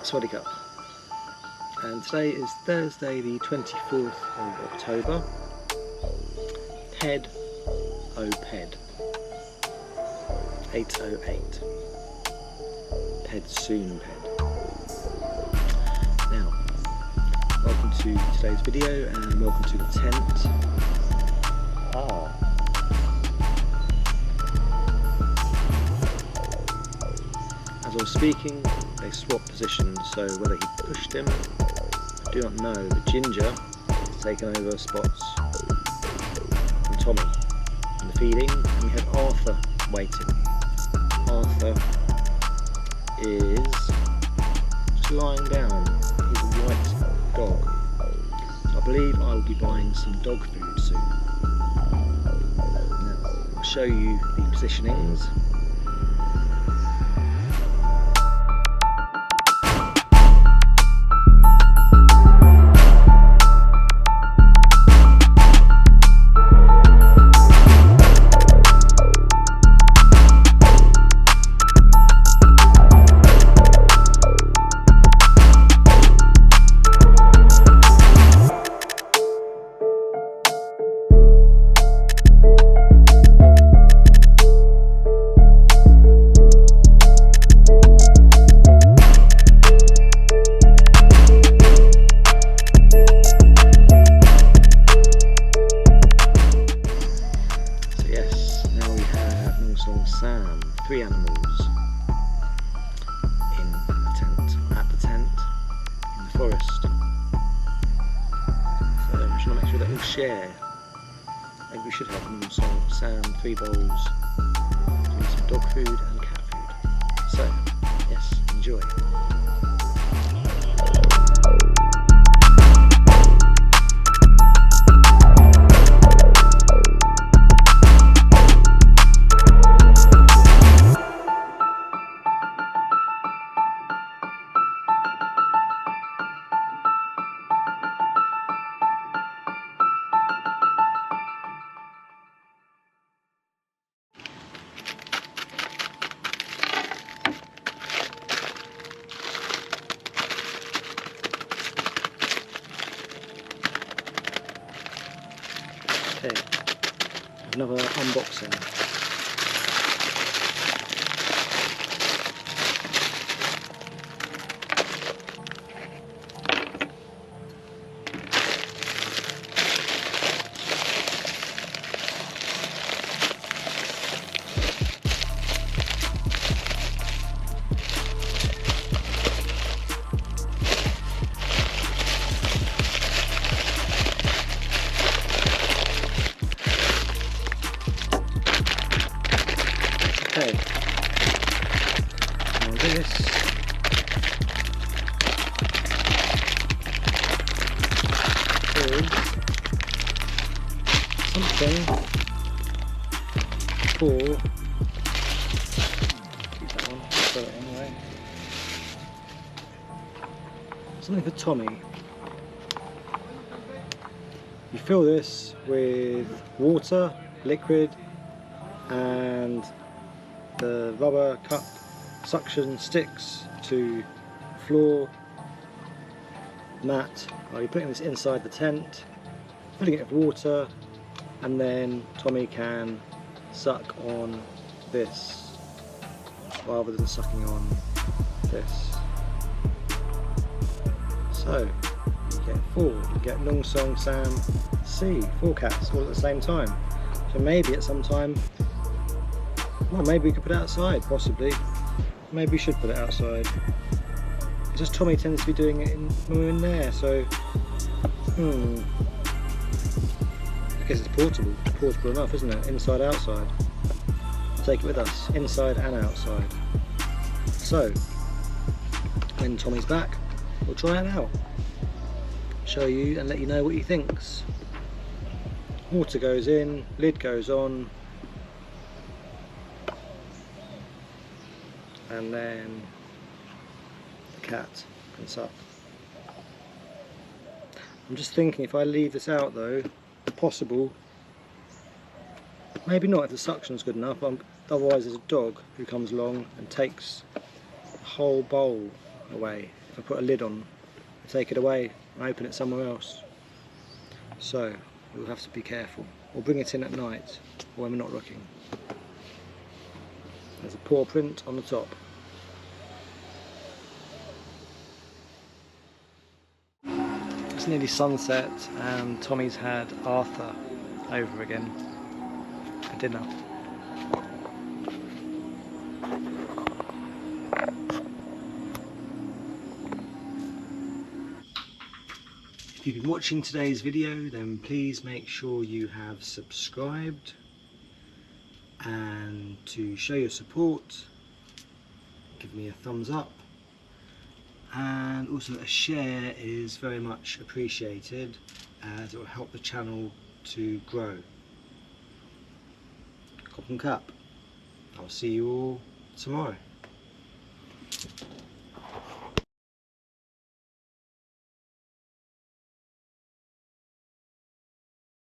Swaddy Cup, and today is Thursday the 24th of October. Ped, oh Ped, 808, Ped soon Ped. Now, welcome to today's video and welcome to the tent. As I was speaking, they swapped positions, so whether he pushed him, I do not know, but Ginger has taken over spots from Tommy in the feeding, and we have Arthur waiting. Arthur is just lying down. He's a white dog. So I believe I will be buying some dog food soon. Now, I'll show you the positionings. Sam, 3 animals in a tent, at the tent, in the forest. So we should make sure they all share. Maybe we should have some Sam, 3 bowls, doing some dog food and cat food. So, yes, enjoy. Okay, another unboxing. Okay, now this is something for, keep that one, throw it anyway, something for Tommy. You fill this with water, liquid, and the rubber cup suction sticks to floor mat. You're putting this inside the tent, filling it with water, and then Tommy can suck on this rather than sucking on this. So you get 4, you get Nong Song, Sam, C, 4 cats all at the same time. So maybe at some time, well, maybe we could put it outside, possibly. Maybe we should put it outside. It's just Tommy tends to be doing it when we're in there, so I guess it's portable. It's portable enough, isn't it? Inside, outside. We'll take it with us, inside and outside. So, when Tommy's back, we'll try it out. Show you and let you know what he thinks. Water goes in, lid goes on, and then the cat can suck. I'm just thinking if I leave this out though, possible, maybe not if the suction's good enough, otherwise there's a dog who comes along and takes the whole bowl away. I put a lid on, I take it away and open it somewhere else. So we'll have to be careful. We'll bring it in at night or when we're not looking. There's a paw print on the top. It's nearly sunset and Tommy's had Arthur over again for dinner. If you've been watching today's video, then please make sure you have subscribed, and to show your support, give me a thumbs up, and also a share is very much appreciated as it will help the channel to grow. Cop and Cap. I'll see you all tomorrow.